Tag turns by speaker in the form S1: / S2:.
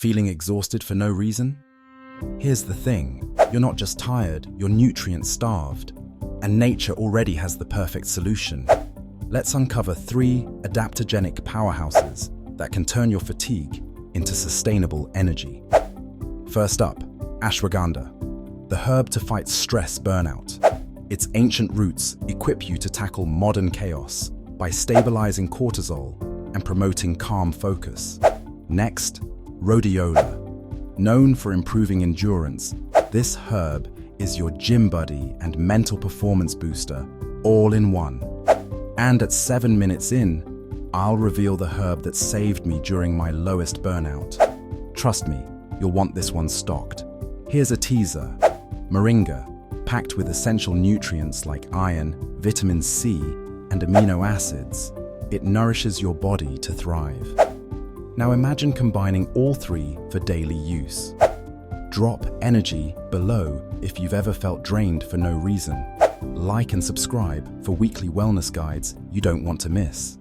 S1: Feeling exhausted for no reason? Here's the thing, you're not just tired, you're nutrient-starved. And nature already has the perfect solution. Let's uncover 3 adaptogenic powerhouses that can turn your fatigue into sustainable energy. First up, ashwagandha, the herb to fight stress burnout. Its ancient roots equip you to tackle modern chaos by stabilizing cortisol and promoting calm focus. Next, rhodiola. Known for improving endurance, this herb is your gym buddy and mental performance booster, all in one. And at 7 minutes in, I'll reveal the herb that saved me during my lowest burnout. Trust me, you'll want this one stocked. Here's a teaser. Moringa, packed with essential nutrients like iron, vitamin C, and amino acids, it nourishes your body to thrive. Now imagine combining all 3 for daily use. Drop energy below if you've ever felt drained for no reason. Like and subscribe for weekly wellness guides you don't want to miss.